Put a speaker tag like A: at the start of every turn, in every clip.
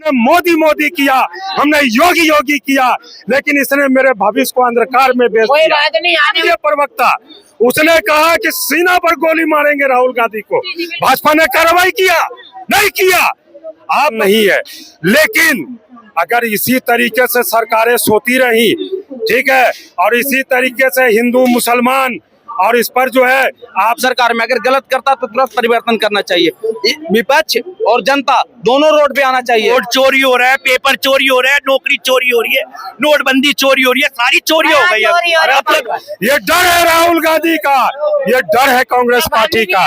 A: मोदी मोदी किया, हमने योगी योगी किया, लेकिन इसने मेरे भविष्य को अंधकार में बेच दिया। ये प्रवक्ता उसने कहा कि सीना पर गोली मारेंगे राहुल गांधी को। भाजपा ने कार्रवाई किया? नहीं किया। आप नहीं है, लेकिन अगर इसी तरीके से सरकारें सोती रही, ठीक है, और इसी तरीके से हिंदू मुसलमान और इस पर जो है
B: आप सरकार में अगर गलत करता तो तुरंत परिवर्तन करना चाहिए। विपक्ष और जनता दोनों रोड पे आना चाहिए।
C: वोट चोरी हो रहा है, पेपर चोरी हो रहा है, नौकरी चोरी हो रही है, नोटबंदी चोरी हो रही है, सारी चोरी हो गई है।
A: ये डर है राहुल गांधी का, ये डर है कांग्रेस पार्टी का।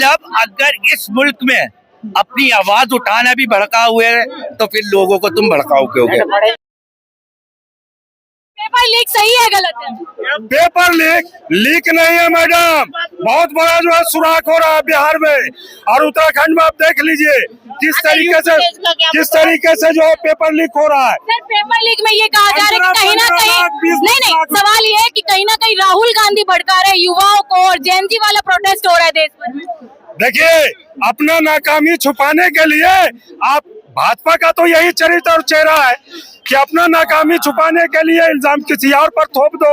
C: जब अगर इस मुल्क में अपनी आवाज उठाना भी भड़काए हुए है तो फिर लोगों को तुम भड़काओ क्यों?
D: पेपर लीक सही है गलत है?
A: पेपर लीक नहीं है मैडम, बहुत बड़ा जो है सुराख हो रहा है बिहार में और उत्तराखंड में। आप देख लीजिए किस तरीके से जो पेपर लीक हो रहा है।
D: सर, पेपर लीक में ये कहा जा रहा है कि कहीं ना कहीं नहीं, सवाल ये है कि कहीं ना कहीं राहुल गांधी भड़का रहे युवाओं को और जेएनजी वाला प्रोटेस्ट हो रहा है देश भर।
A: देखिए, अपना नाकामी छुपाने के लिए आप, भाजपा का तो यही चरित्र और चेहरा है कि अपना नाकामी छुपाने के लिए इल्जाम किसी और पर थोप दो,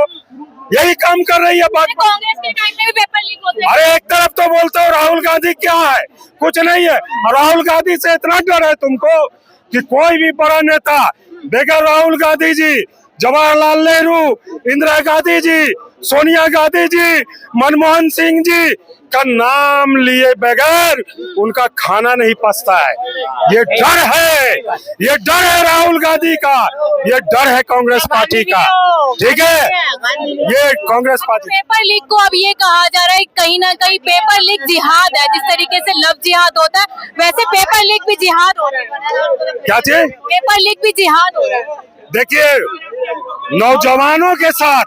A: यही काम कर रही है भाजपा।
D: कांग्रेस के टाइम में भी पेपर लीक होते हैं।
A: अरे एक तरफ तो बोलते हो राहुल गांधी क्या है, कुछ नहीं है, और राहुल गांधी से इतना डर है तुमको कि कोई भी बड़ा नेता, देखो राहुल गांधी जी, जवाहरलाल नेहरू, इंदिरा गांधी जी, सोनिया गांधी जी, मनमोहन सिंह जी का नाम लिए बगैर उनका खाना नहीं पचता है। ये डर है, ये डर है राहुल गांधी का, ये डर है कांग्रेस पार्टी का, ठीक है, ये कांग्रेस पार्टी।
D: पेपर लीक को अब ये कहा जा रहा है कहीं ना कहीं पेपर लीक जिहाद है। जिस तरीके से लव जिहाद होता है वैसे पेपर लीक भी जिहाद हो रहा है।
A: क्या चीज?
D: पेपर लीक भी जिहाद हो रहा है।
A: देखिए, नौजवानों के साथ,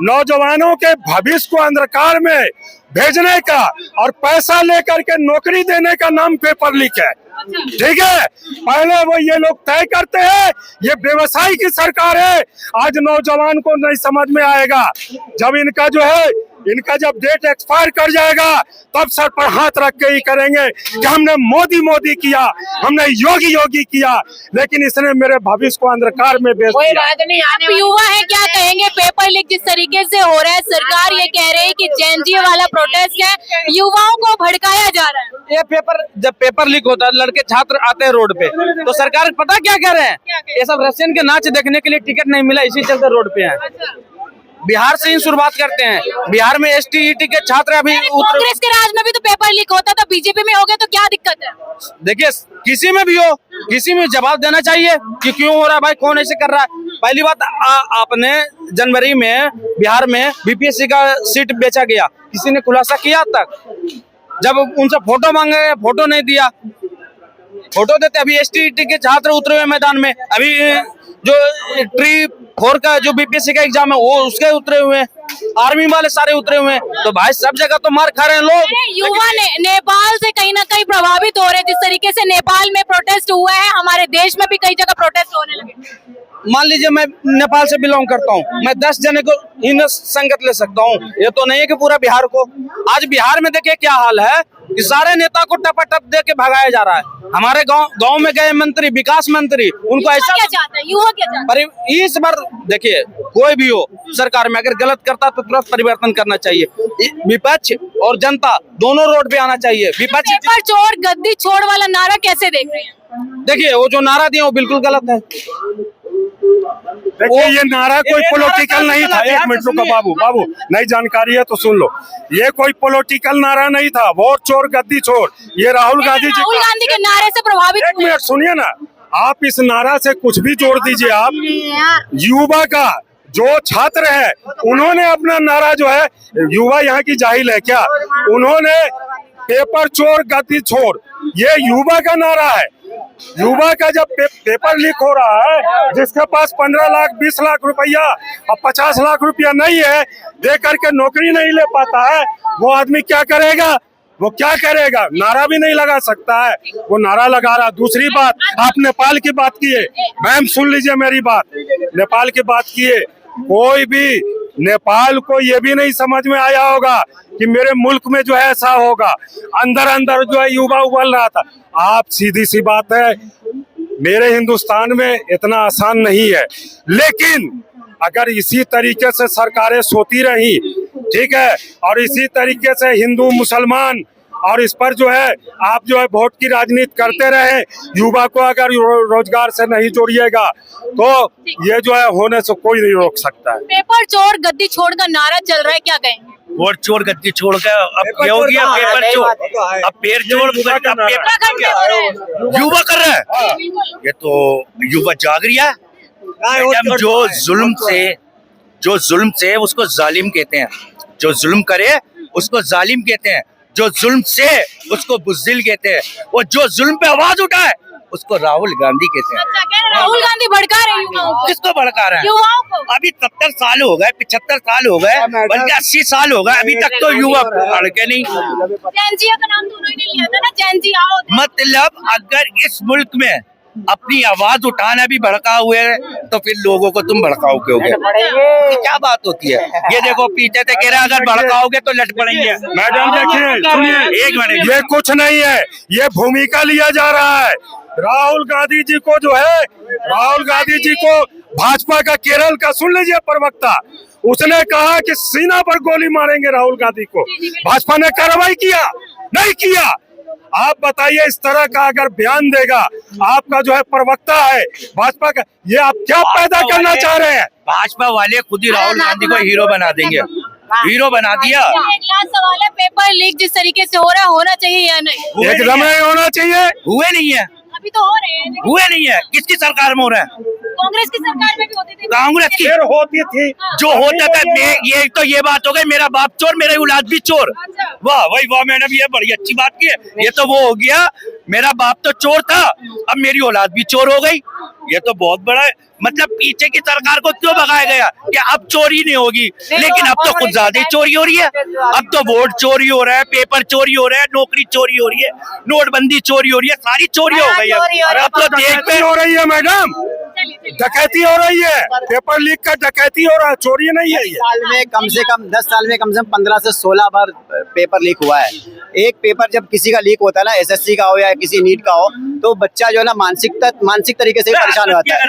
A: नौजवानों के भविष्य को अंधकार में भेजने का और पैसा लेकर के नौकरी देने का नाम पेपर लीक है, ठीक है। पहले वो ये लोग तय करते हैं, ये व्यवसायी की सरकार है। आज नौजवान को नहीं समझ में आएगा, जब इनका जो है, इनका जब डेट एक्सपायर कर जाएगा तब सर पर हाथ रख के ही करेंगे कि हमने मोदी मोदी किया, हमने योगी योगी किया, लेकिन इसने मेरे भविष्य को अंधकार में बेच दिया।
D: आप युवा है, क्या कहेंगे? पेपर लीक जिस तरीके से हो रहा है, सरकार ये कह रही है कि जेएनजी वाला प्रोटेस्ट है, युवाओं को भड़काया जा रहा है।
B: ये पेपर, जब पेपर लीक होता है, लड़के छात्र आते हैं रोड पे, तो सरकार पता क्या कह रहे हैं? ये सब रशियन के नाच देखने के लिए टिकट नहीं मिला, इसी चलते रोड पे है। बिहार से ही शुरुआत करते हैं। बिहार में एसटीईटी के छात्र अभी
D: कांग्रेस के राज में भी तो पेपर लीक होता था, बीजेपी में हो गया तो क्या दिक्कत है?
B: देखिए, किसी में भी हो, किसी में जवाब देना चाहिए कि क्यों हो रहा है, भाई कौन ऐसे कर रहा है। पहली बात, आपने जनवरी में बिहार में बीपीएससी का सीट बेचा गया, किसी ने खुलासा किया तक? जब उनसे फोटो मांगे, फोटो नहीं दिया, फोटो देते। अभी एसटीईटी के छात्र उतरे हुए मैदान में, अभी जो ट्री 4 का जो बीपीएससी का एग्जाम है वो उसके उतरे हुए हैं, आर्मी वाले सारे उतरे हुए हैं। तो भाई सब जगह तो मार खा रहे हैं लोग।
D: युवा नेपाल से कहीं ना कहीं प्रभावित हो रहे हैं। जिस तरीके से नेपाल में प्रोटेस्ट हुआ है, हमारे देश में भी कई जगह प्रोटेस्ट होने लगे।
B: मान लीजिए मैं नेपाल से बिलोंग करता हूँ, मैं 10 जने को हिंदू संगत ले सकता हूँ, ये तो नहीं है कि पूरा बिहार को। आज बिहार में देखिए क्या हाल है कि सारे नेता को टपाटप दे के भगाया जा रहा है। हमारे गांव में गए मंत्री, विकास मंत्री, उनको ऐसा
D: क्या चाहता है युवा, क्या चाहता है?
B: पर इस बार देखिए, कोई भी हो सरकार में अगर गलत करता तो तुरंत परिवर्तन करना चाहिए। विपक्ष और जनता दोनों रोड पे आना चाहिए। विपक्ष
D: पेपर चोर गद्दी छोड़ वाला नारा कैसे देख रहे हैं?
B: देखिए, वो जो नारा दिया वो बिल्कुल गलत है।
A: देखिए, ये नारा कोई पॉलिटिकल नहीं था। एक मिनट रुको बाबू, नई जानकारी है तो सुन लो। ये कोई पॉलिटिकल नारा नहीं था, वोट चोर गद्दी छोड़, ये राहुल गांधी जी,
D: राहुल गांधी के नारे से प्रभावित।
A: एक मिनट सुनिए ना, आप इस नारा से कुछ भी जोड़ दीजिए। आप युवा का जो छात्र है, उन्होंने अपना नारा जो है, युवा यहाँ की जाहिल है क्या? उन्होंने पेपर चोर गद्दी छोड़, ये युवा का नारा है। युवा का जब पेपर लीक हो रहा है, जिसके पास 15 लाख 20 लाख रुपया और 50 लाख रुपया नहीं है, दे करके नौकरी नहीं ले पाता है, वो आदमी क्या करेगा? वो क्या करेगा? नारा भी नहीं लगा सकता है, वो नारा लगा रहा। दूसरी बात, आप नेपाल की बात किए, मैम सुन लीजिए मेरी बात, नेपाल की बात किए, कोई भी नेपाल को ये भी नहीं समझ में आया होगा कि मेरे मुल्क में जो है ऐसा होगा। अंदर अंदर जो है युवा उबल रहा था। आप, सीधी सी बात है, मेरे हिंदुस्तान में इतना आसान नहीं है, लेकिन अगर इसी तरीके से सरकारें सोती रही, ठीक है, और इसी तरीके से हिंदू मुसलमान और इस पर जो है आप जो है वोट की राजनीति करते रहे, युवा को अगर रोजगार से नहीं जोड़िएगा तो ये जो है होने से कोई नहीं रोक सकता है।
D: पेपर चोर गद्दी छोड़ का नारा चल रहा है, क्या कहेंगे?
C: वोट चोर गद्दी छोड़ कर अब ये हो गया पेपर चोर, अब पेपर चोर युवा कर रहा है। ये तो युवा जाग रहा है। जब जो जुल्म से उसको जालिम कहते हैं, जो जुल्म करे उसको जालिम कहते हैं, जो जुल्म से उसको बुज़दिल कहते हैं, और जो जुल्म पे आवाज उठाए उसको राहुल गांधी कहते हैं।
D: अच्छा, कह रहे हैं राहुल गांधी भड़का रहे हैं युवाओं को।
C: किसको भड़का रहे हैं?
D: युवाओं को।
C: अभी 70 साल हो गए, 75 साल हो गए, बल्कि 80 साल हो गए, अभी तक तो युवा भड़के नहीं।
D: जैनजिया का नाम तो उन्होंने लिया था ना, जैनजी आओ।
C: मतलब अगर इस मुल्क में अपनी आवाज उठाना भी भड़का हुए तो फिर लोगों को तुम भड़काओगे होगे। ये क्या बात होती है? ये देखो पीछे से कह रहे हैं अगर भड़काओगे तो लट पड़ेंगे।
A: मैडम देखिए, सुनिए,
C: एक मिनट,
A: ये कुछ नहीं है, ये भूमिका लिया जा रहा है। राहुल गांधी जी को जो है, राहुल गांधी जी को भाजपा का केरल का सुन लीजिए प्रवक्ता, उसने कहा कि सीना पर गोली मारेंगे राहुल गांधी को। भाजपा ने कार्रवाई किया नहीं किया। आप बताइए, इस तरह का अगर बयान देगा आपका जो है प्रवक्ता है भाजपा का, ये आप क्या पैदा करना चाह रहे हैं?
C: भाजपा वाले खुद ही राहुल गांधी को हीरो बना देंगे, हीरो बना दिया।
D: एक लास्ट सवाल है, पेपर लीक जिस तरीके से हो रहा है, होना चाहिए या नहीं?
A: एकदम नहीं होना चाहिए।
C: हुए नहीं है,
D: अभी तो हो रहे हैं, लेकिन
C: हुए नहीं है। किसकी सरकार में हो रहा है?
D: कांग्रेस की सरकार में भी होते थे।
C: कांग्रेस की
A: फिर होती थी
C: जो होता था। ये तो ये बात हो गई, मेरा बाप चोर मेरी औलाद भी चोर।
D: अच्छा।
C: वाह भाई वाह मैडम, ये बड़ी अच्छी बात की है। ये तो वो हो गया, मेरा बाप तो चोर था, अब मेरी औलाद भी चोर हो गई। ये तो बहुत बड़ा है। मतलब पीछे की सरकार को क्यों भगाया गया कि अब चोरी नहीं होगी, लेकिन अब तो कुछ ज्यादा ही चोरी हो रही है। अब तो वोट चोरी हो रहा है, पेपर चोरी हो रहा है, नौकरी चोरी हो रही है, नोटबंदी चोरी हो रही है, सारी चोरी हो गई है। अब तो
A: डकैती हो रही है मैडम, डकैती हो रही है, पेपर लीक का डकैती हो रहा है, चोरी नहीं है। ये
E: साल में कम से कम 10 साल में कम से कम 15 से 16 बार पेपर लीक हुआ है। एक पेपर जब किसी का लीक होता है ना, एसएससी का हो या किसी नीट का हो, तो बच्चा जो है ना मानसिक तरीके से परेशान हो जाता है।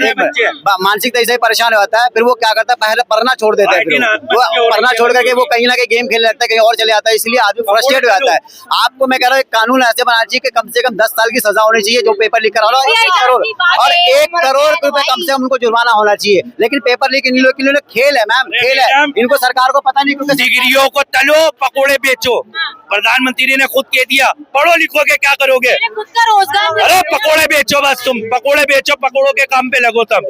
E: मानसिक तरीके से परेशान हो जाता है, फिर वो क्या करता है, पहले पढ़ना छोड़ देता है, फिर वो पढ़ना छोड़ करके वो कहीं ना कहीं गेम खेलने लगता है, कहीं और चले जाता है, इसलिए आदमी फ्रस्ट्रेट हो जाता है। आपको मैं कह रहा हूँ एक कानून ऐसे बनाना चाहिए कि कम से कम 10 साल की सजा होनी चाहिए जो पेपर लीक करा रहा है, 1 करोड़ रुपए कम से कम उनको जुर्माना होना चाहिए। लेकिन पेपर लीक इन लोगों के लिए खेल है मैम, खेल है। इनको सरकार को पता नहीं, क्योंकि
C: डिग्रियों को तलो, पकोड़े बेचो। प्रधानमंत्री ने खुद कह दिया, पढ़ो लिखोगे क्या करोगे?
D: खुद का रोजगार।
C: अरे पकोड़े बेचो, बस तुम पकोड़े बेचो, पकोड़ों के काम पे लगो तब।